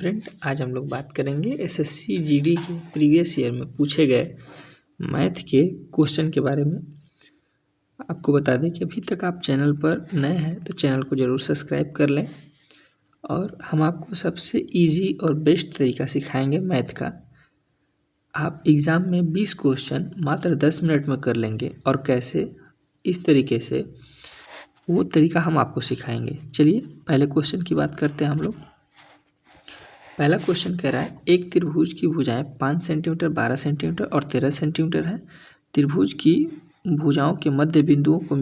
Friend, आज हम लोग बात करेंगे एसएससी जीडी के प्रीवियस ईयर में पूछे गए मैथ के क्वेश्चन के बारे में। आपको बता दें कि अभी तक आप चैनल पर नए हैं तो चैनल को ज़रूर सब्सक्राइब कर लें और हम आपको सबसे इजी और बेस्ट तरीका सिखाएंगे मैथ का। आप एग्ज़ाम में 20 क्वेश्चन मात्र 10 मिनट में कर लेंगे और कैसे, इस तरीके से वो तरीका हम आपको सिखाएंगे। चलिए पहले क्वेश्चन की बात करते हैं हम लोग। पहला क्वेश्चन कह रहा है एक त्रिभुज की भुजाएं 5 सेंटीमीटर, 12 सेंटीमीटर और 13 सेंटीमीटर है। त्रिभुज की भुजाओं के मध्य बिंदुओं को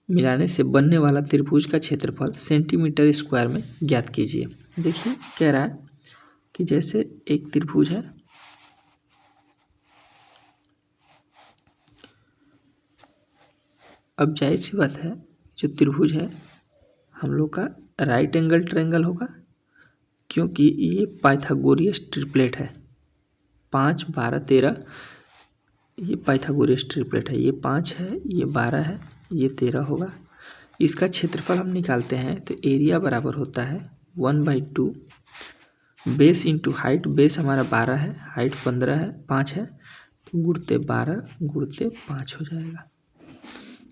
मिलाने से बनने वाला त्रिभुज का क्षेत्रफल सेंटीमीटर स्क्वायर में ज्ञात कीजिए। देखिए कह रहा है कि जैसे एक त्रिभुज है, अब जाहिर सी बात है जो त्रिभुज है हम लोग का राइट एंगल ट्रायंगल होगा, क्योंकि ये पाइथागोरियस ट्रिपलेट है। 5, 12, 13 ये पाइथागोरियस ट्रिपलेट है। ये 5 है, ये 12 है, ये 13 होगा। इसका क्षेत्रफल हम निकालते हैं तो एरिया बराबर होता है 1/2 बेस इंटू हाइट। बेस हमारा 12 है, हाइट 15 है, 5 है, तो गुणते 12 गुणते 5 हो जाएगा।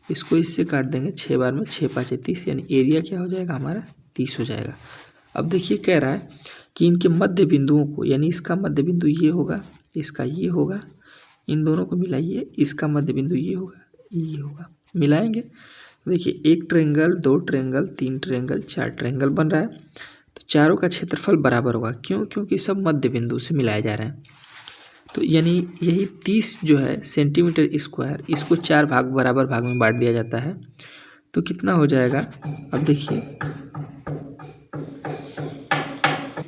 इसको इससे काट देंगे 6 बार में, 6 5 30, यानी एरिया क्या हो जाएगा हमारा 30 हो जाएगा। अब देखिए कह रहा है कि इनके मध्य बिंदुओं को, यानी इसका मध्य बिंदु ये होगा, इसका ये होगा, इन दोनों को मिलाइए, इसका मध्य बिंदु ये होगा, ये होगा, मिलाएंगे तो देखिए एक ट्रायंगल, 2 ट्रायंगल, 3 ट्रायंगल, 4 ट्रायंगल बन रहा है। तो चारों का क्षेत्रफल बराबर होगा, क्यों? क्योंकि सब मध्य बिंदु से मिलाए जा रहे हैं। तो यानी यही 30 जो है सेंटीमीटर स्क्वायर, इसको 4 बराबर भाग में बांट दिया जाता है। तो कितना हो जाएगा? अब देखिए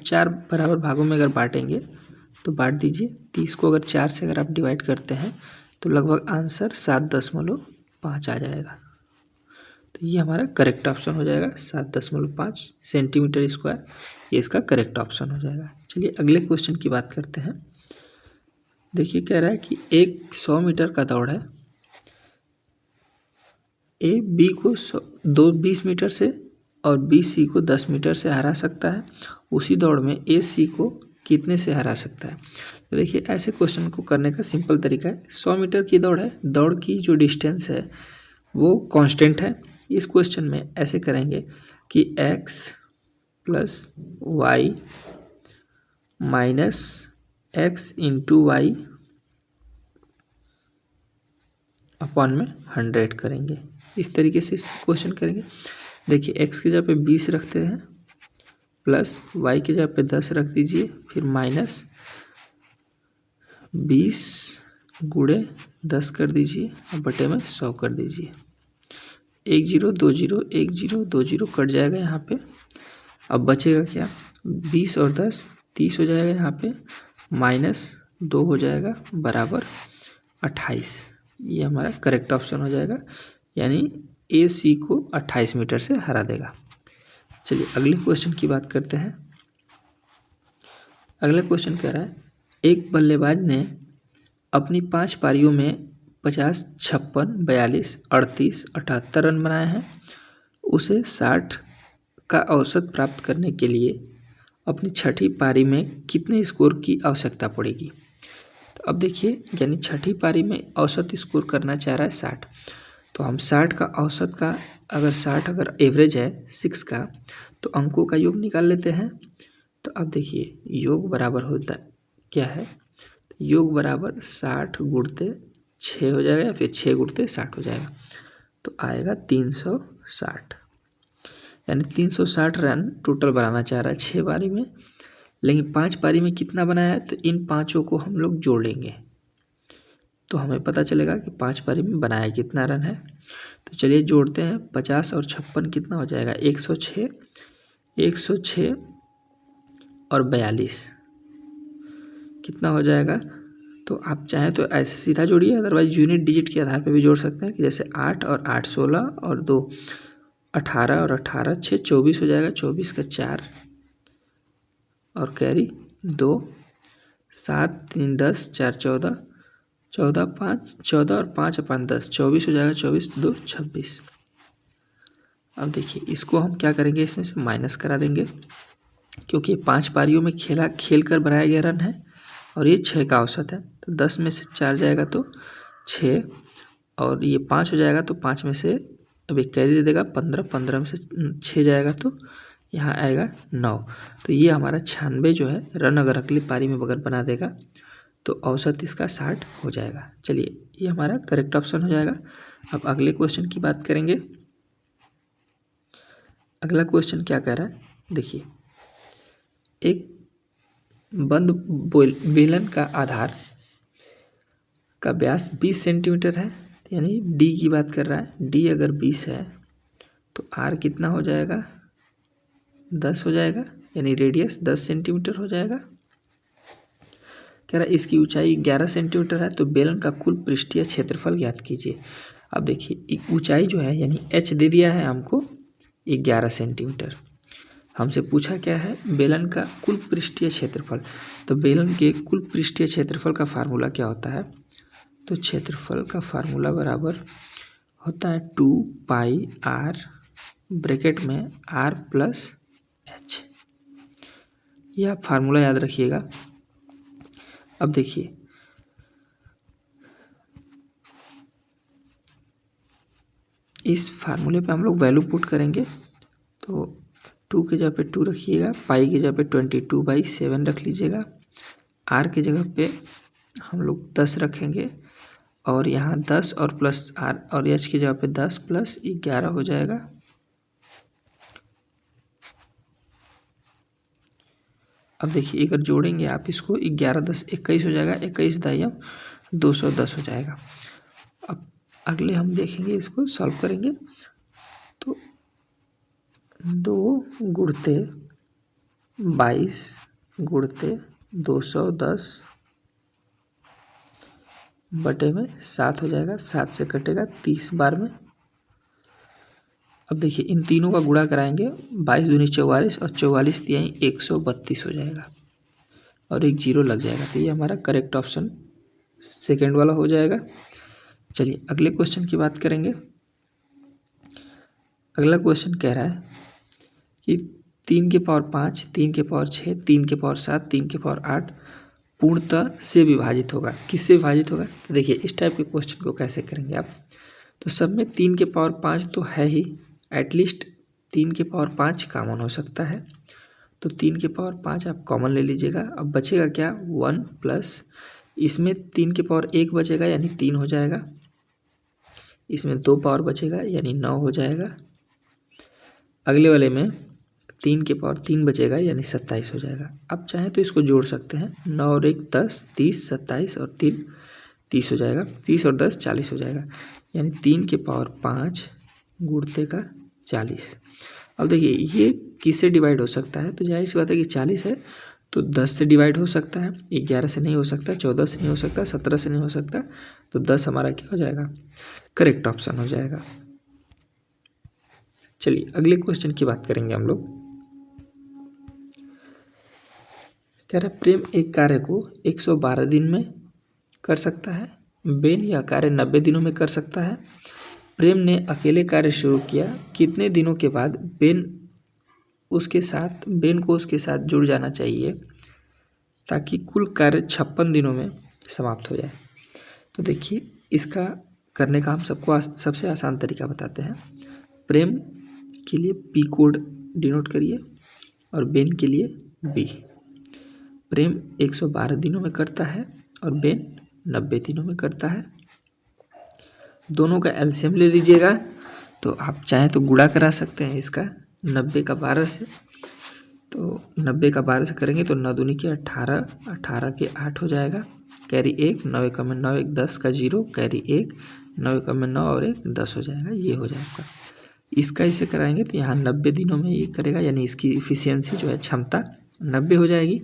4 बराबर भागों में अगर बांटेंगे तो बांट दीजिए। 30 को अगर 4 से अगर आप डिवाइड करते हैं तो लगभग आंसर 7.5 आ जाएगा। तो ये हमारा करेक्ट ऑप्शन हो जाएगा, 7.5 सेंटीमीटर स्क्वायर, ये इसका करेक्ट ऑप्शन हो जाएगा। चलिए अगले क्वेश्चन की बात करते हैं। देखिए कह रहा है कि एक 100 मीटर का दौड़ है। ए बी को 20 मीटर से और बी सी को 10 मीटर से हरा सकता है। उसी दौड़ में ए सी को कितने से हरा सकता है? तो देखिए ऐसे क्वेश्चन को करने का सिंपल तरीका है। 100 मीटर की दौड़ है, दौड़ की जो डिस्टेंस है वो कांस्टेंट है। इस क्वेश्चन में ऐसे करेंगे कि x + y - x × y upon में 100 करेंगे। इस तरीके से इस क्वेश्चन करेंगे। देखिए x की जगह पे 20 रखते हैं, प्लस y की जगह पे 10 रख दीजिए, फिर माइनस 20 × 10 कर दीजिए और बटे में 100 कर दीजिए। 1 0 2 0 1 0 2 0 कट जाएगा यहाँ पे। अब बचेगा क्या? 20 और 10 30 हो जाएगा यहाँ पे, -2 हो जाएगा बराबर 28। ये हमारा करेक्ट ऑप्शन हो जाएगा, यानी ए सी को 28 मीटर से हरा देगा। चलिए अगले क्वेश्चन की बात करते हैं। अगला क्वेश्चन कह रहा है एक बल्लेबाज ने अपनी 5 पारियों में 50, 56, 42, 38, 78 रन बनाए हैं। उसे 60 का औसत प्राप्त करने के लिए अपनी छठी पारी में कितने स्कोर की आवश्यकता पड़ेगी? तो अब देखिए, यानी छठी पारी में औसत स्कोर करना चाह रहा है 60। तो हम 60 का औसत का, अगर 60 अगर एवरेज है 6 का, तो अंकों का योग निकाल लेते हैं। तो अब देखिए योग बराबर होता क्या है? योग बराबर 60 × 6 हो जाएगा, या फिर 6 × 60 हो जाएगा, तो आएगा 360। यानी 360 रन टोटल बनाना चाह रहा है 6 पारी में, लेकिन 5 पारी में कितना बनाया है? तो इन पाँचों को हम लोग जोड़ेंगे तो हमें पता चलेगा कि 5 पारी में बनाया कितना रन है। तो चलिए जोड़ते हैं। 50 और 56 कितना हो जाएगा? 106, 106 और 42 कितना हो जाएगा? तो आप चाहें तो ऐसे सीधा जोड़िए, अदरवाइज यूनिट डिजिट के आधार पे भी जोड़ सकते हैं कि जैसे 8 और 8 16 और 2 18 और 18 6 24 हो जाएगा। 24 का 4 और कैरी 2, 7 3 10 4 14, 14 5 14 और 5 अपन 10 24 हो जाएगा। 24 2 26। अब देखिए इसको हम क्या करेंगे, इसमें से माइनस करा देंगे क्योंकि 5 पारियों में खेल कर बनाया गया रन है और ये 6 का औसत है, तो 10 में से 4 जाएगा तो 6, और ये 5 हो जाएगा तो 5 में से अब एक कैरी दे देगा 15, 15 में से 6 जाएगा तो यहाँ आएगा 9। तो ये हमारा 96 जो है रन अगर अगली पारी में अगर बना देगा तो औसत इसका 60 हो जाएगा। चलिए, ये हमारा करेक्ट ऑप्शन हो जाएगा। अब अगले क्वेश्चन की बात करेंगे। अगला क्वेश्चन क्या कह रहा है, देखिए, एक बंद बेलन का आधार का व्यास 20 सेंटीमीटर है, यानी डी की बात कर रहा है। डी अगर 20 है तो आर कितना हो जाएगा, 10 हो जाएगा, यानी रेडियस 10 सेंटीमीटर हो जाएगा। कह रहा है इसकी ऊंचाई 11 सेंटीमीटर है, तो बेलन का कुल पृष्ठीय क्षेत्रफल ज्ञात कीजिए। अब देखिए, ऊंचाई जो है यानी एच दे दिया है हमको 11 सेंटीमीटर। हमसे पूछा क्या है, बेलन का कुल पृष्ठीय क्षेत्रफल। तो बेलन के कुल पृष्ठीय क्षेत्रफल का फार्मूला क्या होता है, तो क्षेत्रफल का फार्मूला बराबर होता है 2 पाई आर ब्रैकेट में आर प्लस एच। यह आप फार्मूला याद रखिएगा। अब देखिए, इस फार्मूले पे हम लोग वैल्यू पुट करेंगे, तो 2 के जगह पे 2 रखिएगा, पाई की जगह पे 22/7 रख लीजिएगा, आर की जगह पे हम लोग 10 रखेंगे, और यहाँ 10 और प्लस आर और एच की जगह पे 10 प्लस 11 हो जाएगा। अब देखिए, अगर जोड़ेंगे आप इसको 11 10 21 हो जाएगा, 21 दाइम 210 हो जाएगा। अब अगले हम देखेंगे, इसको सॉल्व करेंगे, तो 2 गुणते 22 गुणते 210 बटे में 7 हो जाएगा, 7 से कटेगा 30 बार में। अब देखिए, इन तीनों का गुणा कराएंगे, 22 दूनी 44 और 44 तिहाई 132 हो जाएगा, और एक जीरो लग जाएगा। तो ये हमारा करेक्ट ऑप्शन सेकेंड वाला हो जाएगा। चलिए, अगले क्वेश्चन की बात करेंगे। अगला क्वेश्चन कह रहा है कि 3 के पावर 5, 3 के पावर 6, 3 के पावर 7, 3 के पावर 8 पूर्णतः से विभाजित होगा। किससे विभाजित होगा, तो देखिए, इस टाइप के क्वेश्चन को कैसे करेंगे आप, तो सब में 3 के पावर 5 तो है ही, एटलीस्ट 3 के पावर 5 कॉमन हो सकता है, तो 3 के पावर 5 आप कॉमन ले लीजिएगा। अब बचेगा क्या, 1 प्लस इसमें 3 के पावर 1 बचेगा यानी 3 हो जाएगा, इसमें 2 पावर बचेगा यानी 9 हो जाएगा, अगले वाले में 3 के पावर 3 बचेगा यानी 27 हो जाएगा। अब चाहे तो इसको जोड़ सकते हैं, 9 और 1 10, 30, 27 और 3 30 हो जाएगा, 30 और 10 40 हो जाएगा, यानी 3 के पावर 5 गुणते का 40। अब देखिए, ये किससे डिवाइड हो सकता है, तो जाहिर सी बात है कि 40 है तो 10 से डिवाइड हो सकता है, 11 से नहीं हो सकता, 14 से नहीं हो सकता, 17 से नहीं हो सकता, तो 10 हमारा क्या हो जाएगा, करेक्ट ऑप्शन हो जाएगा। चलिए, अगले क्वेश्चन की बात करेंगे हम लोग। कह रहा है प्रेम एक कार्य को 112 दिन में कर सकता है, बेन यह कार्य 90 दिनों में कर सकता है। प्रेम ने अकेले कार्य शुरू किया, कितने दिनों के बाद बेन को उसके साथ जुड़ जाना चाहिए ताकि कुल कार्य 56 दिनों में समाप्त हो जाए। तो देखिए, इसका करने का हम सबको सबसे आसान तरीका बताते हैं। प्रेम के लिए पी कोड डिनोट करिए और बेन के लिए बी। प्रेम 112 दिनों में करता है और बेन 90 दिनों में करता है। दोनों का एलसीएम ले लीजिएगा, तो आप चाहें तो गुणा करा सकते हैं इसका 90 का 12 से, तो 90 का 12 से करेंगे तो 9 दूनी के 18, 18 के 8 हो जाएगा, कैरी 1, 9 का में 9, 1 10 का 0, कैरी 1, 9 का में 9 और 1 10 हो जाएगा, ये हो जाएगा। इसका इसे कराएंगे तो यहाँ 90 दिनों में ये करेगा, यानी इसकी इफिशियंसी जो है क्षमता 90 हो जाएगी,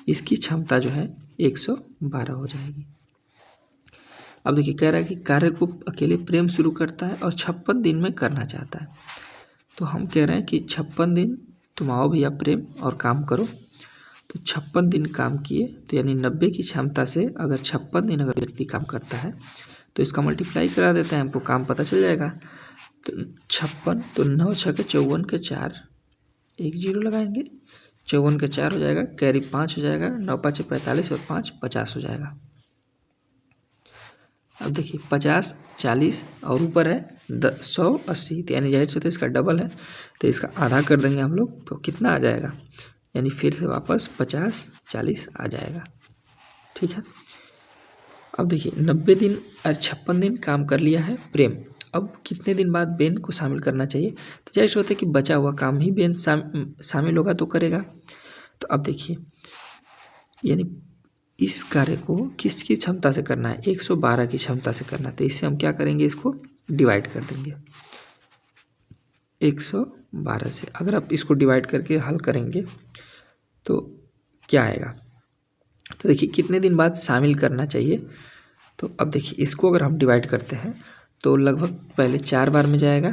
इसकी क्षमता जो है 112 हो जाएगी। अब देखिए, कह रहा है कि कार्य को अकेले प्रेम शुरू करता है और 56 दिन में करना चाहता है, तो हम कह रहे हैं कि 56 दिन तुम आओ भैया प्रेम और काम करो। तो 56 दिन काम किए, तो यानी 90 की क्षमता से अगर 56 दिन अगर व्यक्ति काम करता है तो इसका मल्टीप्लाई करा देते हैं, हमको काम पता चल जाएगा। तो 56, तो 9 6 के 54 के 4, 1 0 लगाएंगे, 54 का 4 हो जाएगा, कैरी 5 हो जाएगा, 9 5 45 और 5 50 हो जाएगा। अब देखिए 50 40 और ऊपर है 100 80, तो यानी जाहिर से तो इसका डबल है, तो इसका आधा कर देंगे हम लोग, तो कितना आ जाएगा, यानी फिर से वापस 50 40 आ जाएगा। ठीक है। अब देखिए 90 दिन और 56 दिन काम कर लिया है प्रेम, अब कितने दिन बाद बेन को शामिल करना चाहिए, तो जाहिर होता है कि बचा हुआ काम ही बेन शामिल होगा तो करेगा। तो अब देखिए यानी इस कार्य को किसकी क्षमता से करना है, 112 की क्षमता से करना है, तो इससे हम क्या करेंगे, इसको डिवाइड कर देंगे 112 से। अगर आप इसको डिवाइड करके हल करेंगे तो क्या आएगा, तो देखिए कितने दिन बाद शामिल करना चाहिए, तो अब देखिए इसको अगर हम डिवाइड करते हैं तो लगभग पहले 4 बार में जाएगा,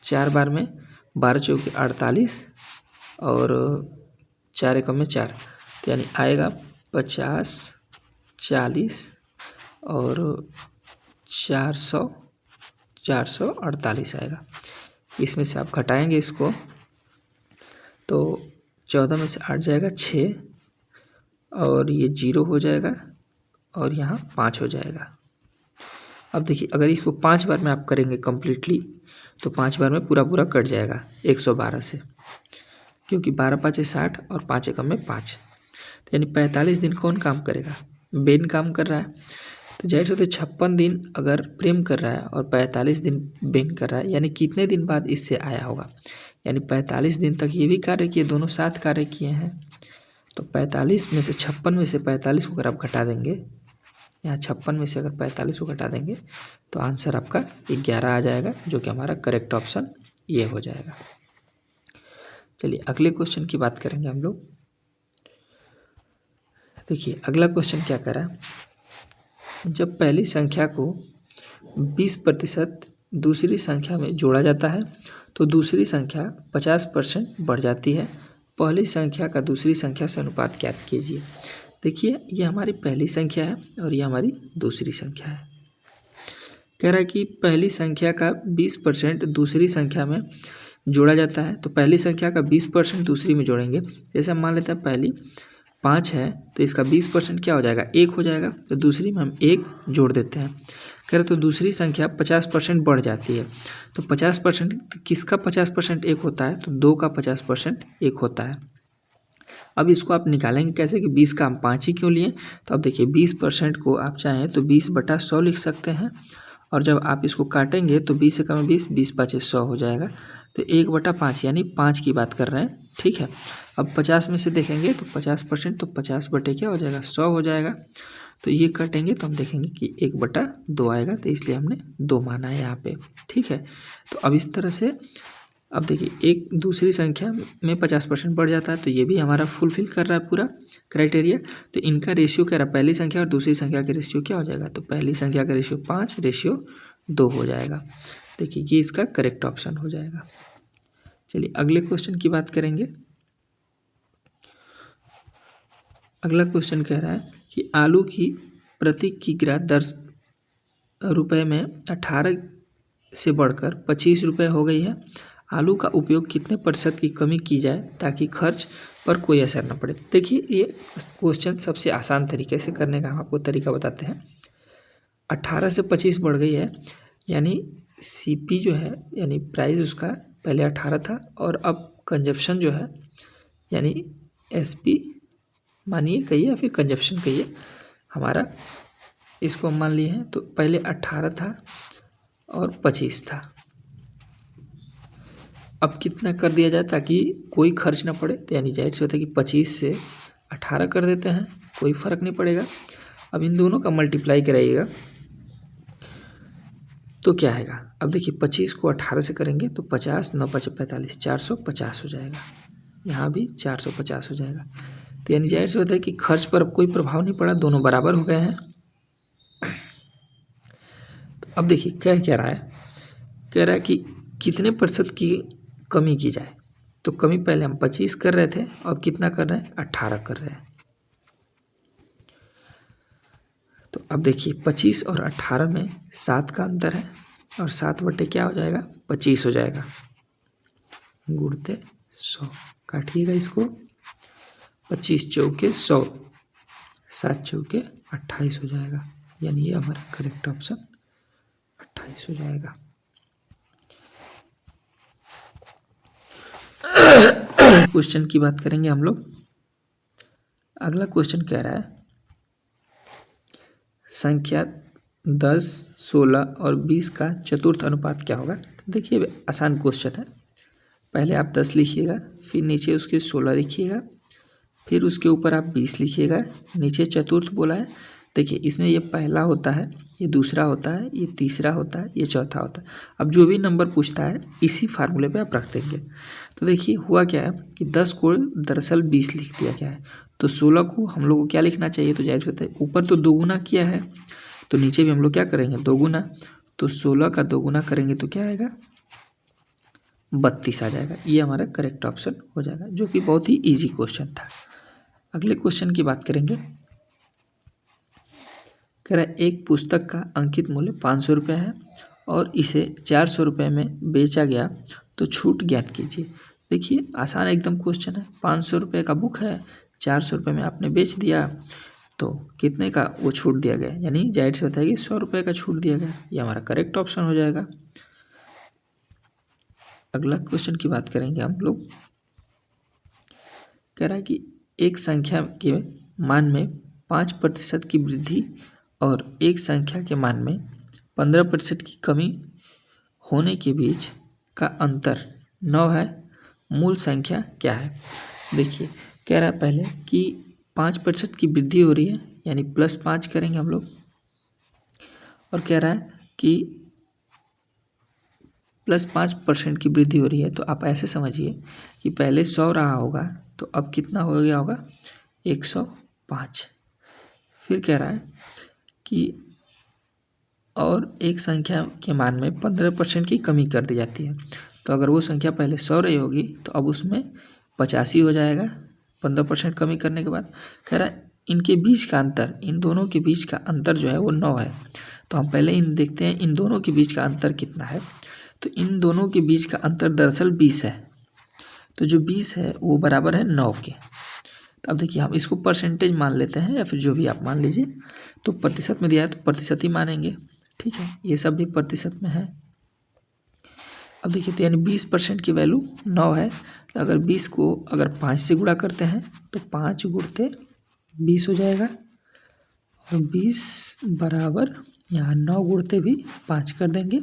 4 बार में 12 चौके 48 और 4 एकम में 4, तो यानी आएगा 50 40 और 448 आएगा। इसमें से आप घटाएंगे इसको तो 14 में से 8 जाएगा 6 और ये 0 हो जाएगा और यहाँ 5 हो जाएगा। अब देखिए अगर इसको 5 बार में आप करेंगे कम्प्लीटली तो 5 बार में पूरा पूरा कट जाएगा 112 से, क्योंकि 12 5 60 और 5 एकम में 5, तो यानी 45 दिन कौन काम करेगा, बेन काम कर रहा है। तो जाहिर से 56 दिन अगर प्रेम कर रहा है और 45 दिन बेन कर रहा है, यानी कितने दिन बाद इससे आया होगा, यानी 45 दिन तक ये भी कार्य किए, दोनों साथ कार्य किए हैं। तो 45 में से 56 में से 45 को अगर आप घटा देंगे, यहाँ 56 में से अगर 45 को घटा देंगे तो आंसर आपका 11 आ जाएगा, जो कि हमारा करेक्ट ऑप्शन ये हो जाएगा। चलिए अगले क्वेश्चन की बात करेंगे हम लोग। देखिए अगला क्वेश्चन क्या कह रहा है, जब पहली संख्या को 20% दूसरी संख्या में जोड़ा जाता है तो दूसरी संख्या 50% बढ़ जाती है, पहली संख्या का दूसरी संख्या से अनुपात ज्ञात कीजिए। देखिए ये हमारी पहली संख्या है और ये हमारी दूसरी संख्या है। कह रहा है कि पहली संख्या का 20% दूसरी संख्या में जोड़ा जाता है, तो पहली संख्या का 20% दूसरी में जोड़ेंगे। जैसे हम मान लेते हैं पहली 5 है तो इसका 20% क्या हो जाएगा, 1 हो जाएगा, तो दूसरी में हम 1 जोड़ देते हैं। कह रहे तो दूसरी संख्या 50% बढ़ जाती है, तो 50% किसका 50% 1 होता है, तो 2 का 50% 1 होता है। अब इसको आप निकालेंगे कैसे कि 20 का हम 5 ही क्यों लिए, तो अब देखिए 20% को आप चाहें तो 20/100 लिख सकते हैं, और जब आप इसको काटेंगे तो 20 से कम 20 20 5 100 हो जाएगा, तो 1/5 यानी 5 की बात कर रहे हैं। ठीक है, अब 50 में से देखेंगे तो 50%, तो 50 बटे क्या हो जाएगा 100 हो जाएगा, तो ये काटेंगे तो हम देखेंगे कि 1/2 आएगा, तो इसलिए हमने 2 माना है यहाँ पे। ठीक है, तो अब इस तरह से अब देखिए एक दूसरी संख्या में 50% बढ़ जाता है, तो ये भी हमारा फुलफिल कर रहा है पूरा क्राइटेरिया। तो इनका रेशियो क्या रहा, पहली संख्या और दूसरी संख्या का रेशियो क्या हो जाएगा, तो पहली संख्या का रेशियो 5/2 हो जाएगा। देखिए ये इसका करेक्ट ऑप्शन हो जाएगा। चलिए अगले क्वेश्चन की बात करेंगे। अगला क्वेश्चन कह रहा है कि आलू की प्रति किग्रा 10 रुपये में 18 से बढ़कर 25 रुपये हो गई है। आलू का उपयोग कितने प्रतिशत की कमी की जाए ताकि खर्च पर कोई असर न पड़े। देखिए ये क्वेश्चन सबसे आसान तरीके से करने का हम आपको तरीका बताते हैं। 18 से 25 बढ़ गई है, यानी सीपी जो है यानी प्राइस उसका पहले 18 था और अब कंजप्शन जो है यानी एसपी मानिए कहिए या फिर कंजप्शन कहिए हमारा, इसको हम मान लिए हैं, तो पहले 18 था और 25 था। अब कितना कर दिया जाए ताकि कोई खर्च ना पड़े, तो यानी जाहिर से होता है कि 25 से 18 कर देते हैं, कोई फ़र्क नहीं पड़ेगा। अब इन दोनों का मल्टीप्लाई कराइएगा तो क्या आएगा, अब देखिए 25 को 18 से करेंगे तो 50 9 5 45 450 हो जाएगा, यहाँ भी 450 हो जाएगा। तो यानी जाहिर से होता है कि खर्च पर अब कोई प्रभाव नहीं पड़ा, दोनों बराबर हो गए हैं। तो अब देखिए क्या रहा है, कह रहा है कि कितने प्रतिशत की कमी की जाए, तो कमी पहले हम 25 कर रहे थे और कितना कर रहे हैं 18 कर रहे हैं। तो अब देखिए 25 और 18 में 7 का अंतर है और 7 बटे क्या हो जाएगा 25 हो जाएगा, गुणते 100, काटिएगा इसको 25 चौके 100, 7 चौके 28 हो जाएगा, यानी ये हमारा करेक्ट ऑप्शन 28 हो जाएगा। क्वेश्चन की बात करेंगे हम लोग। अगला क्वेश्चन कह रहा है संख्या 10, 16 और 20 का चतुर्थ अनुपात क्या होगा। तो देखिए आसान क्वेश्चन है। पहले आप 10 लिखिएगा, फिर नीचे उसके 16 लिखिएगा, फिर उसके ऊपर आप 20 लिखिएगा, नीचे चतुर्थ बोला है। देखिए इसमें ये पहला होता है, ये दूसरा होता है, ये तीसरा होता है, ये चौथा होता है। अब जो भी नंबर पूछता है इसी फार्मूले पे आप रख देंगे। तो देखिए हुआ क्या है कि 10 को दरअसल 20 लिख दिया गया है, तो 16 को हम लोग को क्या लिखना चाहिए। तो जाहिर सी बात है ऊपर तो दोगुना किया है, तो नीचे भी हम लोग क्या करेंगे दोगुना। तो 16 का दोगुना करेंगे तो क्या आएगा 32 आ जाएगा। ये हमारा करेक्ट ऑप्शन हो जाएगा, जो कि बहुत ही ईजी क्वेश्चन था। अगले क्वेश्चन की बात करेंगे। कह रहा है एक पुस्तक का अंकित मूल्य 500 रुपये है और इसे 400 रुपये में बेचा गया, तो छूट ज्ञात कीजिए। देखिए आसान एकदम क्वेश्चन है। 500 रुपये का बुक है, 400 रुपये में आपने बेच दिया, तो कितने का वो छूट दिया गया, यानी जाहिर से बताइए 100 रुपये का छूट दिया गया। ये हमारा करेक्ट ऑप्शन हो जाएगा। अगला क्वेश्चन की बात करेंगे हम लोग। कह रहा है कि एक संख्या के मान में 5% की वृद्धि और एक संख्या के मान में 15% की कमी होने के बीच का अंतर 9 है। मूल संख्या क्या है। देखिए कह रहा है पहले कि 5% की वृद्धि हो रही है, यानी +5 करेंगे हम लोग, और कह रहा है कि +5% की वृद्धि हो रही है। तो आप ऐसे समझिए कि पहले 100 रहा होगा, तो अब कितना हो गया होगा 105। फिर कह रहा है कि और एक संख्या के मान में 15% की कमी कर दी जाती है। तो अगर वो संख्या पहले 100 रही होगी तो अब उसमें 85 हो जाएगा 15% कमी करने के बाद। कह रहा है इनके बीच का अंतर, इन दोनों के बीच का अंतर जो है वो 9 है। तो हम पहले इन देखते हैं इन दोनों के बीच का अंतर कितना है। तो इन दोनों के बीच का अंतर दरअसल 20 है। तो जो 20 है वो बराबर है 9 के। तो अब देखिए हम इसको परसेंटेज मान लेते हैं, या फिर जो भी आप मान लीजिए। तो प्रतिशत में दिया है तो प्रतिशत ही मानेंगे, ठीक है, ये सब भी प्रतिशत में है। अब देखिए तो यानी 20% की वैल्यू 9 है। तो अगर 20 को अगर 5 से गुणा करते हैं तो 5 गुणते 20 हो जाएगा, और 20 बराबर यहाँ 9 गुणते भी 5 कर देंगे,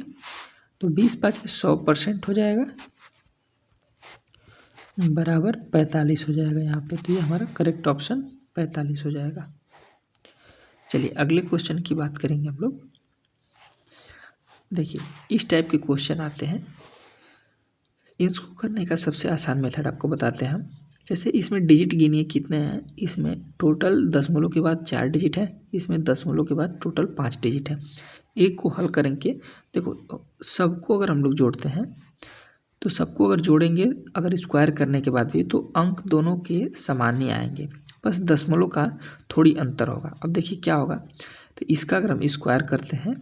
तो 20 5 100% हो जाएगा, बराबर 45 हो जाएगा यहाँ पे। तो ये हमारा करेक्ट ऑप्शन 45 हो जाएगा। चलिए अगले क्वेश्चन की बात करेंगे हम लोग। देखिए इस टाइप के क्वेश्चन आते हैं, इसको करने का सबसे आसान मेथड आपको बताते हैं हम। जैसे इसमें डिजिट गिनिए कितने हैं। इसमें टोटल दशमलव के बाद 4 डिजिट है, इसमें दशमलव के बाद टोटल 5 डिजिट है। एक को हल करेंगे, देखो सबको अगर हम लोग जोड़ते हैं तो सबको अगर जोड़ेंगे अगर स्क्वायर करने के बाद भी, तो अंक दोनों के समान ही आएंगे, बस दशमलव का थोड़ी अंतर होगा। अब देखिए क्या होगा, तो इसका अगर हम स्क्वायर करते हैं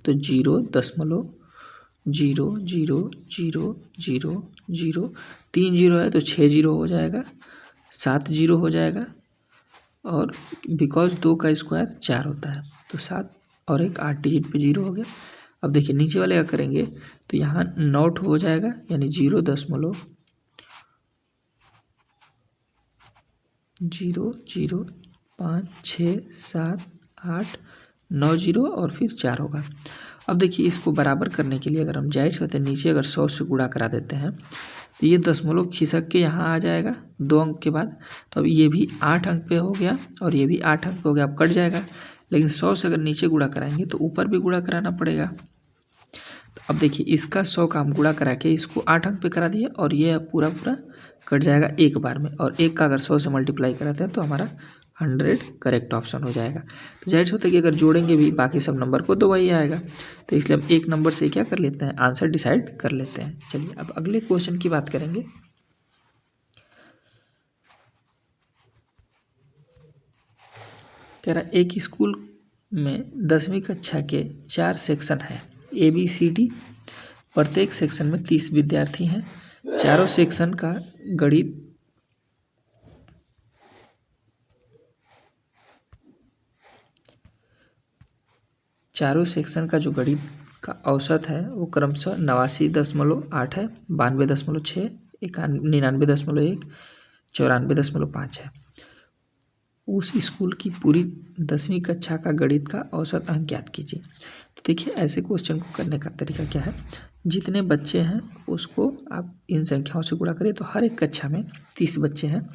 तो 0.0000000, 3 जीरो है तो 6 जीरो हो जाएगा, 7 जीरो हो जाएगा, और बिकॉज 2 का स्क्वायर 4 होता है, तो 7 और एक 8 डिजिट पे 0 हो गया। अब देखिए नीचे वाले का करेंगे तो यहाँ नॉट हो जाएगा, यानी 0.0056789 जीरो और फिर 4 होगा। अब देखिए इसको बराबर करने के लिए अगर हम जाहिर से होते हैं नीचे अगर 100 से गुणा करा देते हैं तो ये दशमलव खिसक के यहाँ आ जाएगा 2 अंक के बाद। तो अब ये भी 8 अंक पे हो गया और ये भी 8 अंक पे हो गया, अब कट जाएगा। लेकिन 100 से अगर नीचे गुणा कराएंगे तो ऊपर भी गुणा कराना पड़ेगा। तो अब देखिए इसका 100 का हम गुणा करा के इसको 8 अंक पे करा दिए, और ये पूरा पूरा कट जाएगा एक बार में, और एक का अगर 100 से मल्टीप्लाई कराते हैं तो हमारा 100 करेक्ट ऑप्शन हो जाएगा। तो जाहिर से होता है कि अगर जोड़ेंगे भी बाकी सब नंबर को तो वही आएगा, तो इसलिए हम एक नंबर से क्या कर लेते हैं आंसर डिसाइड कर लेते हैं। चलिए अब अगले क्वेश्चन की बात करेंगे। कह रहा एक स्कूल में 10वीं कक्षा के 4 सेक्शन हैं ABCD। प्रत्येक सेक्शन में 30 विद्यार्थी हैं। चारों सेक्शन का गणित चारों सेक्शन का जो गणित का औसत है वो क्रमशः 89.8 है, 92.6, 99.1, 94.5 है। उस स्कूल की पूरी 10वीं कक्षा का गणित का औसत अंक ज्ञात कीजिए। तो देखिए ऐसे क्वेश्चन को करने का तरीका क्या है, जितने बच्चे हैं उसको आप इन संख्याओं से गुणा करिए। तो हर एक कक्षा में 30 बच्चे हैं,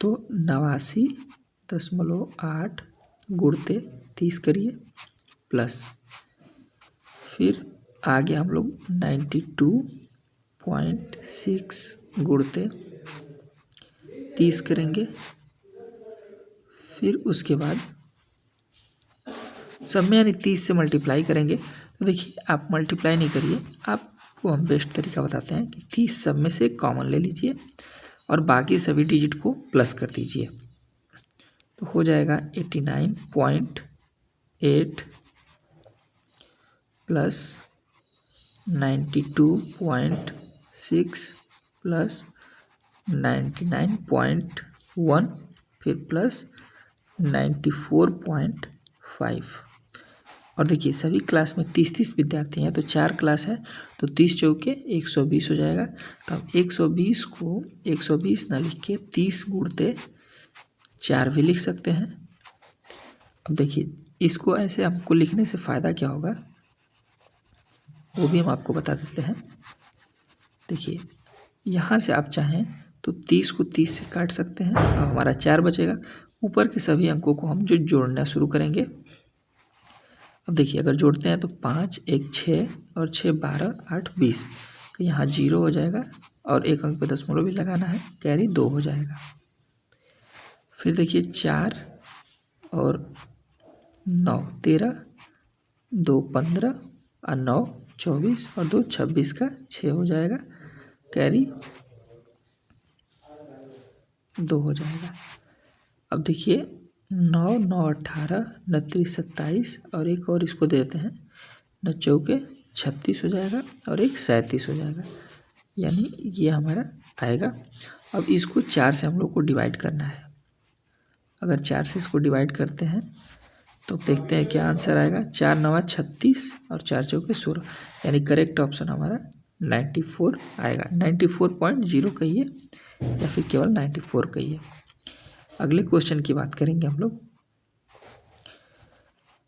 तो 89.8 गुणते 30 करिए, प्लस फिर आगे हम लोग 92.6 गुणते 30 करेंगे। फिर उसके बाद सब में यानी 30 से मल्टीप्लाई करेंगे। तो देखिए आप मल्टीप्लाई नहीं करिए, आपको हम बेस्ट तरीका बताते हैं कि 30 सब में से कॉमन ले लीजिए और बाकी सभी डिजिट को प्लस कर दीजिए। तो हो जाएगा 89.8 प्लस 92.6 प्लस 99.1 फिर प्लस 94.5। और देखिए सभी क्लास में 30-30 विद्यार्थी हैं, तो 4 क्लास है, तो 30 चौके 120 हो जाएगा। तो अब 120 को 120 ना लिख के 30 गुणते 4 भी लिख सकते हैं। अब देखिए इसको ऐसे हमको लिखने से फ़ायदा क्या होगा वो भी हम आपको बता देते हैं। देखिए यहाँ से आप चाहें तो 30 को 30 से काट सकते हैं, अब हमारा 4 बचेगा। ऊपर के सभी अंकों को हम जो जोड़ना शुरू करेंगे। अब देखिए अगर जोड़ते हैं तो 5 1 6 और 6 12 8 20, तो यहाँ 0 हो जाएगा और एक अंक पे दशमलव भी लगाना है, कैरी 2 हो जाएगा। फिर देखिए 4 और 9 13, 2 15 और 9 24 और 2 26 का 6 हो जाएगा, कैरी 2 हो जाएगा। अब देखिए 9 9 18 29 27 और एक और इसको देते हैं, 9 चौके 36 हो जाएगा और एक 37 हो जाएगा, यानी ये हमारा आएगा। अब इसको 4 से हम लोग को डिवाइड करना है। अगर 4 से इसको डिवाइड करते हैं तो देखते हैं क्या आंसर आएगा। 4 9 36 और 4 चौके 16, यानी करेक्ट ऑप्शन हमारा 94 आएगा। 94.0 कहिए या फिर केवल 94 कहिए। अगले क्वेश्चन की बात करेंगे हम लोग।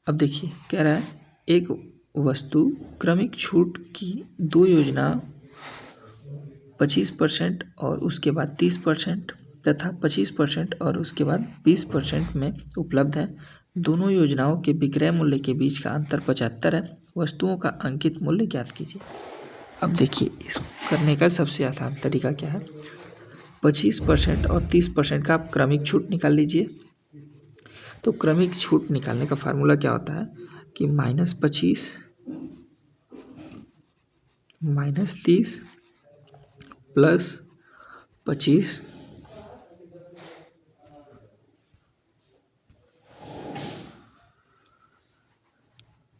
अब देखिए कह रहा है एक वस्तु क्रमिक छूट की 2 योजना 25% और उसके बाद 30% तथा 25% और उसके बाद 20% में उपलब्ध है। दोनों योजनाओं के विक्रय मूल्य के बीच का अंतर 75 है। वस्तुओं का अंकित मूल्य ज्ञात कीजिए। अब देखिए इसको करने का सबसे आसान तरीका क्या है, 25% और 30% का आप क्रमिक छूट निकाल लीजिए। तो क्रमिक छूट निकालने का फार्मूला क्या होता है कि -25 -30 प्लस 25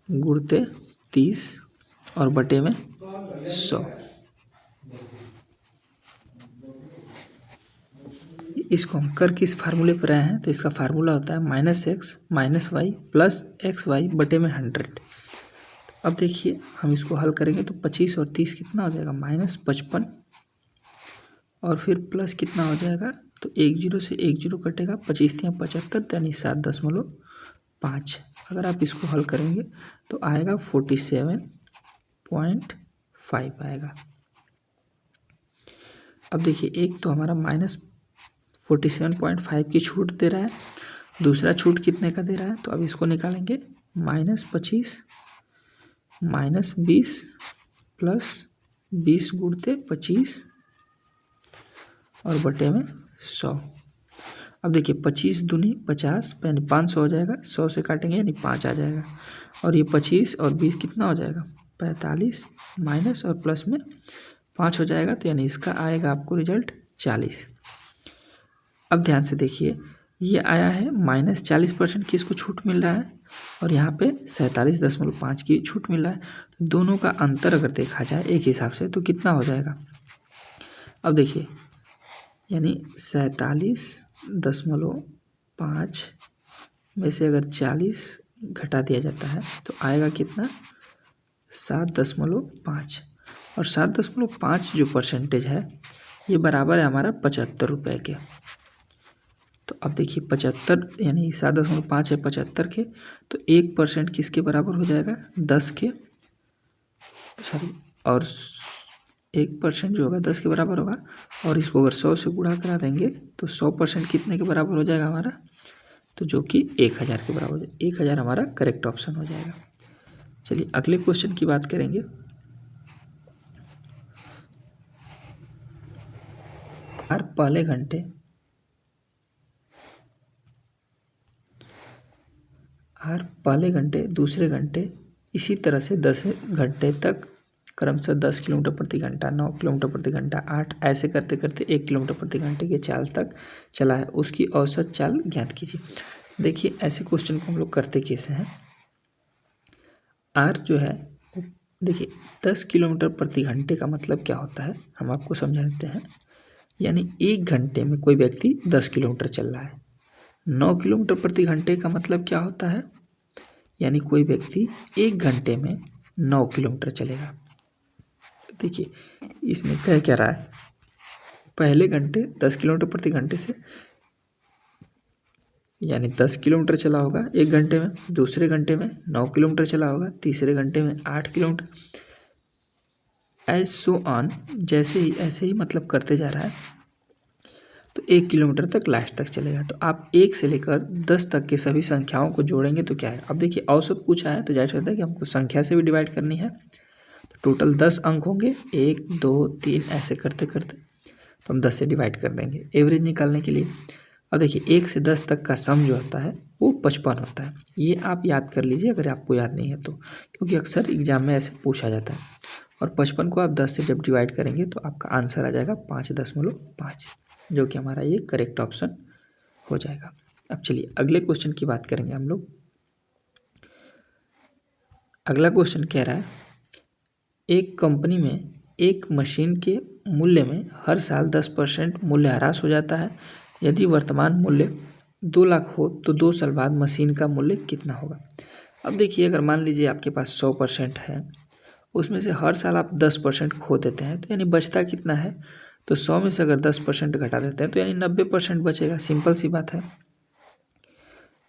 गुणते 30 और बटे में 100। इसको हम कर किस फार्मूले पर आए हैं, तो इसका फार्मूला होता है -x -y प्लस xy बटे में 100। अब देखिए हम इसको हल करेंगे तो 25 और 30 कितना हो जाएगा, -55 और फिर प्लस कितना हो जाएगा, तो 1 0 से 1 0 कटेगा, 25 × 75 यानी 7.5। अगर आप इसको हल करेंगे तो आएगा 47.5 आएगा। अब देखिए एक तो हमारा -47.5 की छूट दे रहा है, दूसरा छूट कितने का दे रहा है, तो अब इसको निकालेंगे। -25 -20 प्लस 20 गुणते 25 और बटे में 100। अब देखिए 25 दूनी 50 यानी 500 हो जाएगा, 100 से काटेंगे यानी 5 आ जाएगा, और ये 25 और 20 कितना हो जाएगा, 45 माइनस और प्लस में 5 हो जाएगा, तो यानी इसका आएगा आपको रिजल्ट 40। अब ध्यान से देखिए ये आया है -40% की इसको छूट मिल रहा है और यहाँ पे 47.5 की छूट मिल रहा है। तो दोनों का अंतर अगर देखा जाए एक हिसाब से तो कितना हो जाएगा, अब देखिए यानी 47.5 में से अगर 40 घटा दिया जाता है तो आएगा कितना 7.5। और 7.5 जो परसेंटेज है ये बराबर है हमारा 75 रुपये के। तो अब देखिए 75 यानी 7.5 है 75 के, तो 1% किसके बराबर हो जाएगा 10 के, सॉरी, और 1% जो होगा 10 के बराबर होगा। और इसको अगर 100 से गुणा करा देंगे तो 100% कितने के बराबर हो जाएगा हमारा, तो जो कि 1000 के बराबर हो जाएगा। 1000 हमारा करेक्ट ऑप्शन हो जाएगा। चलिए अगले क्वेश्चन की बात करेंगे। पहले घंटे दूसरे घंटे इसी तरह से 10 घंटे तक क्रमशः 10 किलोमीटर प्रति घंटा, 9 किलोमीटर प्रति घंटा, 8 ऐसे करते करते 1 किलोमीटर प्रति घंटे के चाल तक चला है, उसकी औसत चाल ज्ञात कीजिए। देखिए ऐसे क्वेश्चन को हम लोग करते कैसे हैं। आर जो है देखिए 10 किलोमीटर प्रति घंटे का मतलब क्या होता है हम आपको समझा देते हैं। यानी 1 घंटे में कोई व्यक्ति 10 किलोमीटर चल रहा है। 9 किलोमीटर प्रति घंटे का मतलब क्या होता है, यानी कोई व्यक्ति 1 घंटे में 9 किलोमीटर चलेगा। देखिए इसमें कह क्या रहा है, पहले घंटे 10 किलोमीटर प्रति घंटे से यानी 10 किलोमीटर चला होगा 1 घंटे में, दूसरे घंटे में 9 किलोमीटर चला होगा, तीसरे घंटे में 8 किलोमीटर, एज सो ऑन, जैसे ही ऐसे ही मतलब करते जा रहा है तो 1 किलोमीटर तक लास्ट तक चलेगा। तो आप 1 से लेकर 10 तक के सभी संख्याओं को जोड़ेंगे तो क्या है। अब देखिए औसत पूछा है तो जाहिर सी बात है कि हमको संख्या से भी डिवाइड करनी है। तो टोटल 10 अंक होंगे, 1 2 3 ऐसे करते करते तो हम 10 से डिवाइड कर देंगे एवरेज निकालने के लिए। अब देखिए 1 से 10 तक का सम जो होता है वो 55 होता है। ये आप याद कर लीजिए अगर आपको याद नहीं है तो, क्योंकि अक्सर एग्जाम में ऐसे पूछा जाता है। और 55 को आप 10 से जब डिवाइड करेंगे तो आपका आंसर आ जाएगा 5.5, जो कि हमारा ये करेक्ट ऑप्शन हो जाएगा। अब चलिए अगले क्वेश्चन की बात करेंगे हम लोग। अगला क्वेश्चन कह रहा है, एक कंपनी में एक मशीन के मूल्य में हर साल 10% मूल्य ह्रास हो जाता है। यदि वर्तमान मूल्य 2 लाख हो तो 2 साल बाद मशीन का मूल्य कितना होगा। अब देखिए अगर मान लीजिए आपके पास 100% है, उसमें से हर साल आप 10% खो देते हैं तो यानी बचता कितना है, तो 100 में से अगर 10% घटा देते हैं तो यानी 90% बचेगा। सिंपल सी बात है।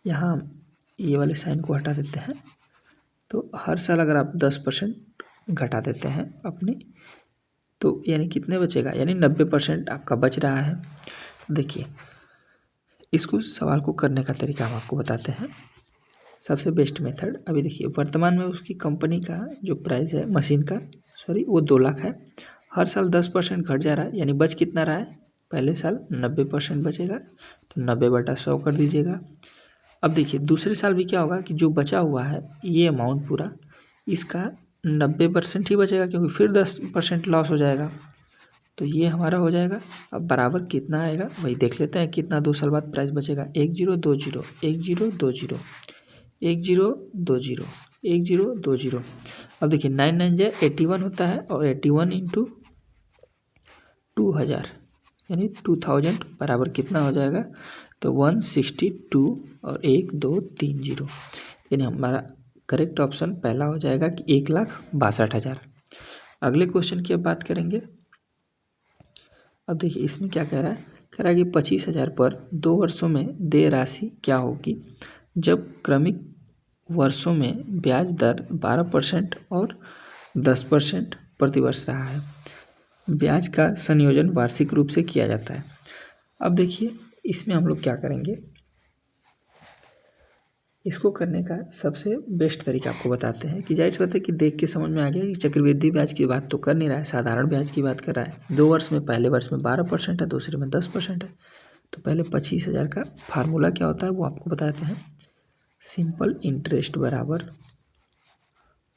यहाँ ये वाले साइन को हटा देते हैं तो हर साल अगर आप 10% घटा देते हैं अपनी, तो यानी कितने बचेगा, यानी 90% आपका बच रहा है। देखिए इसको सवाल को करने का तरीका हम आपको बताते हैं। सबसे बेस्ट मेथड, अभी देखिए वर्तमान में उसकी कंपनी का जो प्राइस है मशीन का, सॉरी, वो 2 लाख है। हर साल 10% घट जा रहा है, यानी बच कितना रहा है, पहले साल 90% बचेगा तो 90/100 कर दीजिएगा। अब देखिए दूसरे साल भी क्या होगा कि जो बचा हुआ है ये अमाउंट पूरा, इसका 90% ही बचेगा, क्योंकि फिर 10% लॉस हो जाएगा। तो ये हमारा हो जाएगा। अब बराबर कितना आएगा वही देख लेते हैं, कितना 2 साल बाद प्राइस बचेगा। 1020 1020 1020 1020। अब देखिए 9 9 जाए 81 होता है, और 81 इंटू 2000 यानी 2000 बराबर कितना हो जाएगा, तो 162 और 1230, यानी हमारा करेक्ट ऑप्शन पहला हो जाएगा कि 1,62,000। अगले क्वेश्चन की अब बात करेंगे। अब देखिए इसमें क्या कह रहा है, कह रहा है कि 25,000 पर 2 वर्षों में देय राशि क्या होगी जब क्रमिक वर्षों में ब्याज दर 12% और 10% प्रतिवर्ष रहा है। ब्याज का संयोजन वार्षिक रूप से किया जाता है। अब देखिए इसमें हम लोग क्या करेंगे, इसको करने का सबसे बेस्ट तरीका आपको बताते हैं कि जाहिर सी बात है कि देख के समझ में आ गया कि चक्रवृद्धि ब्याज की बात तो कर नहीं रहा है, साधारण ब्याज की बात कर रहा है। 2 वर्ष में, पहले वर्ष में 12% है, दूसरे में 10% है। तो पहले 25,000 का फार्मूला क्या होता है वो आपको बताते हैं। सिंपल इंटरेस्ट बराबर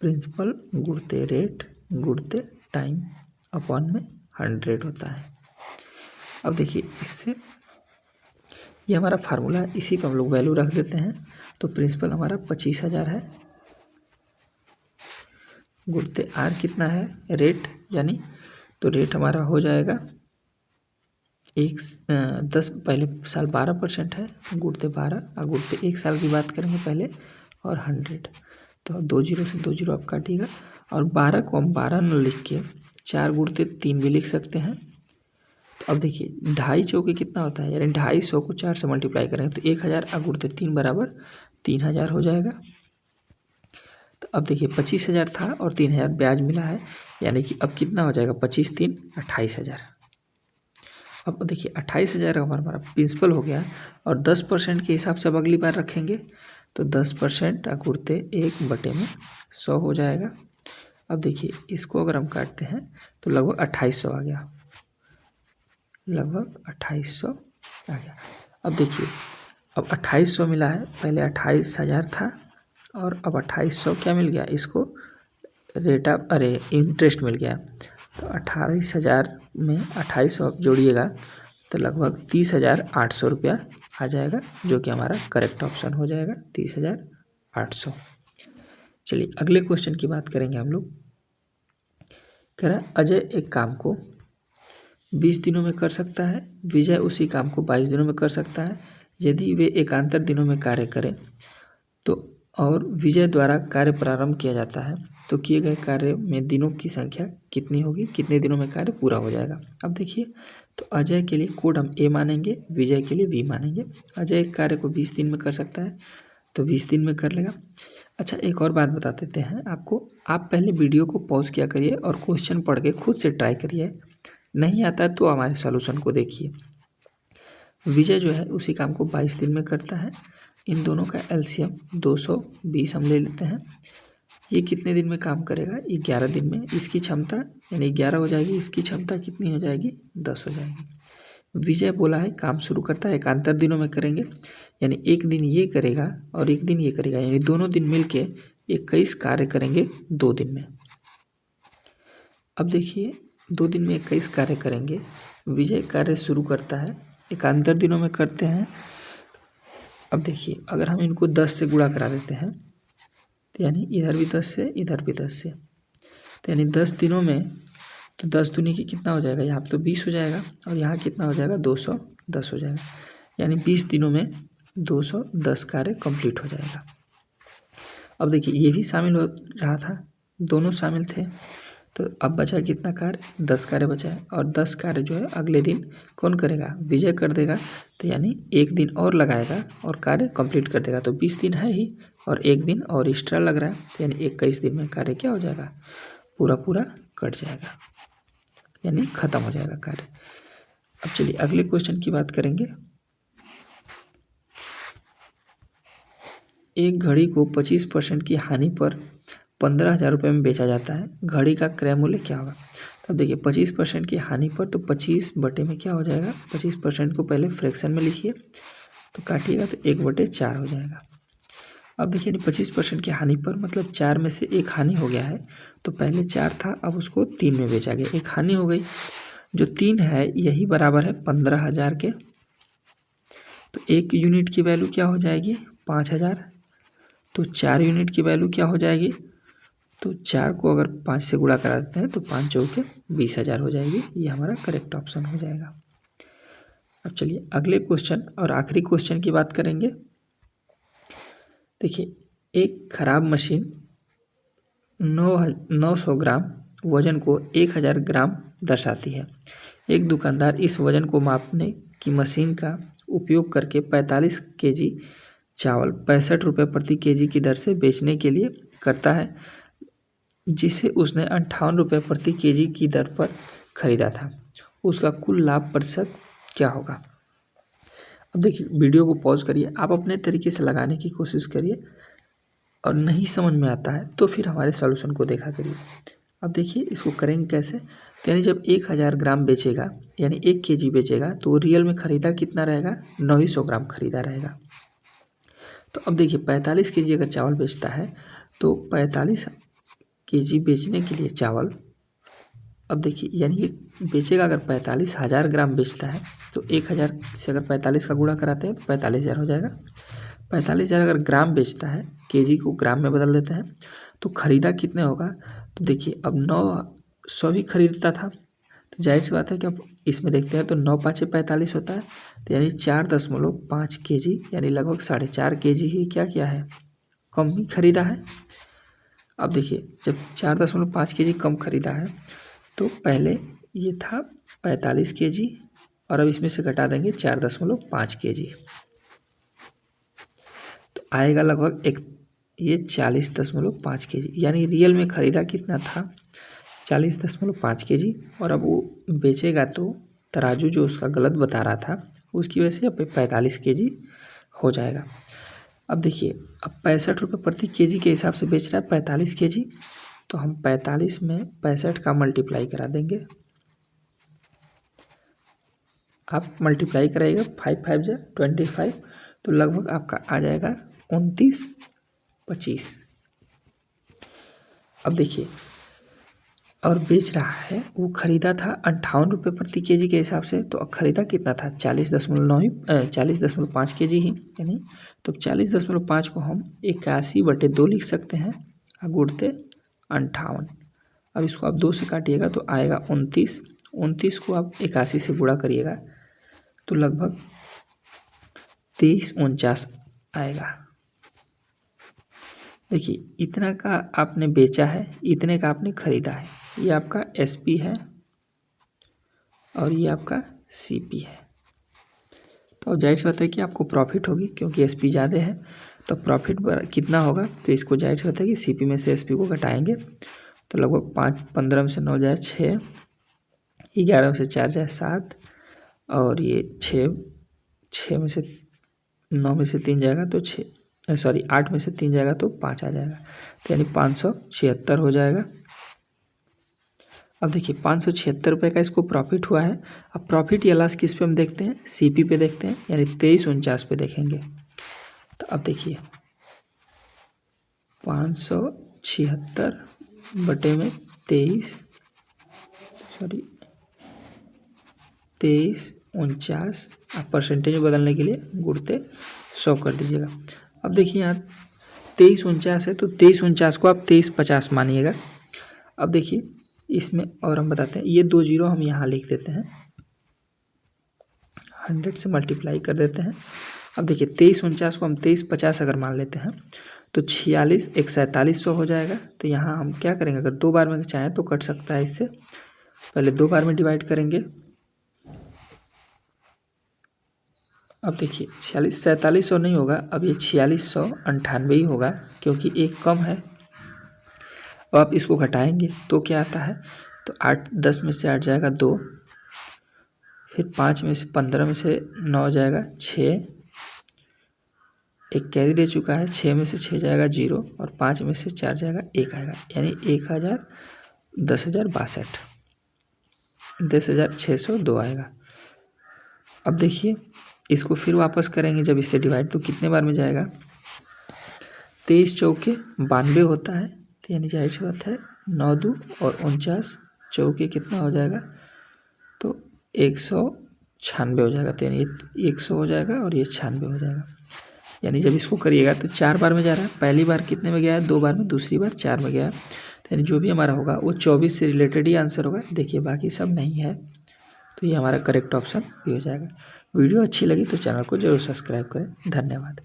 प्रिंसिपल गुणते रेट गुणते टाइम अपॉन में 100 होता है। अब देखिए इससे ये हमारा फार्मूला है, इसी पे हम लोग वैल्यू रख देते हैं। तो प्रिंसिपल हमारा 25,000 है, गुणते आर कितना है रेट, यानी तो रेट हमारा हो जाएगा 10 पहले साल 12% है, गुणते 12, और गुणते 1 साल की बात करेंगे पहले और 100। तो 2 जीरो से 2 जीरो आप काटिएगा और 12 को हम 12 न लिख के 4 गुणते 3 भी लिख सकते हैं। तो अब देखिए 2.5 चौके कितना होता है, यानी 250 को 4 से मल्टीप्लाई करेंगे तो 1000 और गुणते 3 बराबर 3000 हो जाएगा। तो अब देखिए 25,000 था और 3000 ब्याज मिला है, यानी कि अब कितना हो जाएगा, 25 3 28,000। अब देखिए 28,000 हमारा प्रिंसिपल हो गया और 10% के हिसाब से अब अगली बार रखेंगे तो 10% गुणते 1/100 हो जाएगा। अब देखिए इसको अगर हम काटते हैं तो लगभग 2800 आ गया, लगभग 2800 आ गया। अब देखिए अब 2800 मिला है, पहले 28,000 था और अब 2800 क्या मिल गया, इसको इंटरेस्ट मिल गया। तो 28,000 में 2800 आप जोड़िएगा तो लगभग 30,800 रुपया आ जाएगा, जो कि हमारा करेक्ट ऑप्शन हो जाएगा 30,800। चलिए अगले क्वेश्चन की बात करेंगे हम लोग। कह रहा है अजय एक काम को 20 दिनों में कर सकता है, विजय उसी काम को 22 दिनों में कर सकता है। यदि वे एकांतर दिनों में कार्य करें तो और विजय द्वारा कार्य प्रारंभ किया जाता है तो किए गए कार्य में दिनों की संख्या कितनी होगी, कितने दिनों में कार्य पूरा हो जाएगा। अब देखिए तो अजय के लिए कोड हम ए मानेंगे, विजय के लिए बी मानेंगे। अजय एक कार्य को 20 दिन में कर सकता है तो 20 दिन में कर लेगा। अच्छा एक और बात बता देते हैं आपको, आप पहले वीडियो को पॉज किया करिए और क्वेश्चन पढ़ के खुद से ट्राई करिए, नहीं आता है तो हमारे सॉल्यूशन को देखिए। विजय जो है उसी काम को 22 दिन में करता है। इन दोनों का एलसीएम 220 हम ले लेते हैं। ये कितने दिन में काम करेगा, 11 दिन में। इसकी क्षमता यानी 11 हो जाएगी, इसकी क्षमता कितनी हो जाएगी, 10 हो जाएगी। विजय बोला है काम शुरू करता है एकांतर दिनों में करेंगे, यानी एक दिन ये करेगा और एक दिन ये करेगा, यानी दोनों दिन मिलके 21 कार्य करेंगे 2 दिन में। अब देखिए 2 दिन में 21 कार्य करेंगे। विजय कार्य शुरू करता है एकांतर दिनों में करते हैं। अब देखिए अगर हम इनको 10 से गुणा करा देते हैं तो यानी इधर भी 10 से इधर भी 10 से, तो यानी 10 दिनों में तो 10 दूनी की कितना हो जाएगा, यहाँ पे तो 20 हो जाएगा और यहाँ कितना हो जाएगा, 210 हो जाएगा, यानी 20 दिनों में 210 कार्य कंप्लीट हो जाएगा। अब देखिए ये भी शामिल हो रहा था, दोनों शामिल थे, तो अब बचा कितना कार्य, 10 कार्य बचा है और 10 कार्य जो है अगले दिन कौन करेगा, विजय कर देगा। तो यानी एक दिन और लगाएगा और कार्य कंप्लीट कर देगा। तो 20 दिन है ही और एक दिन और एक्स्ट्रा लग रहा है, तो यानी 21 दिन में कार्य क्या हो जाएगा, पूरा पूरा कट जाएगा, यानी खत्म हो जाएगा कार्य। अब चलिए अगले क्वेश्चन की बात करेंगे। एक घड़ी को 25% की हानि पर 15,000 रुपये में बेचा जाता है, घड़ी का क्रय मूल्य क्या होगा। तब देखिए 25% की हानि पर तो 25 बटे में क्या हो जाएगा, 25% को पहले फ्रैक्शन में लिखिए तो काटिएगा तो 1/4 हो जाएगा। अब देखिए 25% की हानि पर मतलब 4 में से एक हानि हो गया है, तो पहले 4 था अब उसको 3 में बेचा गया, एक हानि हो गई। जो 3 है यही बराबर है 15,000 के, तो 1 यूनिट की वैल्यू क्या हो जाएगी, 5,000। तो 4 यूनिट की वैल्यू क्या हो जाएगी, तो 4 को अगर 5 से गुणा करा देते हैं तो 5 चौके 20,000 हो जाएगी, ये हमारा करेक्ट ऑप्शन हो जाएगा। अब चलिए अगले क्वेश्चन और आखिरी क्वेश्चन की बात करेंगे। देखिए एक खराब मशीन 900 ग्राम वजन को 1000 ग्राम दर्शाती है। एक दुकानदार इस वजन को मापने की मशीन का उपयोग करके 45 केजी चावल 65 रुपये प्रति केजी की दर से बेचने के लिए करता है, जिसे उसने 58 रुपये प्रति केजी की दर पर खरीदा था। उसका कुल लाभ प्रतिशत क्या होगा। अब देखिए वीडियो को पॉज करिए, आप अपने तरीके से लगाने की कोशिश करिए और नहीं समझ में आता है तो फिर हमारे सॉल्यूशन को देखा करिए। अब देखिए इसको करेंगे कैसे, तो यानी जब 1000 ग्राम बेचेगा यानी 1 केजी बेचेगा तो रियल में ख़रीदा कितना रहेगा, 900 ग्राम खरीदा रहेगा। तो अब देखिए 45 केजी अगर चावल बेचता है तो 45 केजी बेचने के लिए चावल, अब देखिए यानी ये बेचेगा अगर 45,000 ग्राम बेचता है तो 1000 से अगर 45 का गुणा कराते हैं तो 45,000 हो जाएगा। 45,000 अगर ग्राम बेचता है, केजी को ग्राम में बदल देते हैं तो ख़रीदा कितने होगा, तो देखिए अब 900 ही खरीदता था तो जाहिर सी बात है कि अब इसमें देखते हैं तो 9 पाँचे 45 होता है, तो यानी 4.5 केजी यानी लगभग 4.5 केजी ही क्या किया है कम ही खरीदा है। अब देखिए जब 4.5 kg कम खरीदा है तो पहले ये था 45 kg और अब इसमें से घटा देंगे 4.5 kg, तो आएगा लगभग ये 40.5 kg, यानी रियल में ख़रीदा कितना था 40.5 kg, और अब वो बेचेगा तो तराजू जो उसका गलत बता रहा था उसकी वजह से अब 45 kg हो जाएगा। अब देखिए अब 65 रुपये प्रति केजी के हिसाब से बेच रहा है 45 kg, तो हम 45 में 65 का मल्टीप्लाई करा देंगे। आप मल्टीप्लाई कराइएगा 5 5 जा 25, तो लगभग आपका आ जाएगा 29.25। अब देखिए और बेच रहा है, वो ख़रीदा था 58 रुपये प्रति केजी के हिसाब से, तो ख़रीदा कितना था 40.5 kg ही, यानी तो 40.5 को हम 81/2 लिख सकते हैं, गुणते 58। अब इसको आप 2 से काटिएगा तो आएगा 29 को आप 81 से गुणा करिएगा तो लगभग 2349 आएगा। देखिए इतना का आपने बेचा है, इतने का आपने ख़रीदा है, ये आपका एसपी है और ये आपका सीपी है। तो जाहिर सी बात है कि आपको प्रॉफिट होगी, क्योंकि एसपी ज़्यादा है तो प्रॉफिट कितना होगा, तो इसको जाहिर सी बात है कि सीपी में से एसपी को घटाएंगे तो लगभग 5 15 में से 9 जाए 6, 11 में से 4 जाए 7, और ये 6 में से 9 में से 3 जाएगा तो 8 में से 3 जाएगा तो 5 आ जाएगा, तो यानी 576 हो जाएगा। अब देखिए 576 रुपये का इसको प्रॉफिट हुआ है। अब प्रॉफिट या लॉस किस पे हम देखते हैं, सीपी पे देखते हैं, यानी 2349 पे देखेंगे। तो अब देखिए 576 बटे में 2349, आप परसेंटेज में बदलने के लिए गुणते 100 कर दीजिएगा। अब देखिए यहाँ 2349 है तो 2349 को आप 2350 मानिएगा। अब देखिए इसमें और हम बताते हैं, ये 2 जीरो हम यहाँ लिख देते हैं, 100 से मल्टीप्लाई कर देते हैं। अब देखिए 2349 को हम 2350 अगर मान लेते हैं तो 46 1 4700 हो जाएगा। तो यहाँ हम क्या करेंगे, अगर 2 बार में चाहें तो कट सकता है, इससे पहले 2 बार में डिवाइड करेंगे। अब देखिए 46 4700 नहीं होगा, अब ये 4698 ही होगा, क्योंकि एक कम है। अब आप इसको घटाएंगे तो क्या आता है, तो 8 10 में से 8 जाएगा 2, फिर 5 में से 15 में से 9 जाएगा 6, एक कैरी दे चुका है, 6 में से 6 जाएगा 0, और 5 में से 4 जाएगा 1 आएगा, यानी 10,602 आएगा। अब देखिए इसको फिर वापस करेंगे जब इससे डिवाइड, तो कितने बार में जाएगा, 23 चौके 92 होता है, तो यानी जाहिर सी बात है 9 2 और 49 चौके कितना हो जाएगा, तो 196 हो जाएगा, तो यानी 100 हो जाएगा और ये 96 हो जाएगा। यानी जब इसको करिएगा तो 4 बार में जा रहा है, पहली बार कितने में गया है 2 बार में, दूसरी बार 4 में गया है, तो यानी जो भी हमारा होगा वो 24 से रिलेटेड ही आंसर होगा। देखिए बाकी सब नहीं है, तो ये हमारा करेक्ट ऑप्शन भी हो जाएगा। वीडियो अच्छी लगी तो चैनल को जरूर सब्सक्राइब करें। धन्यवाद।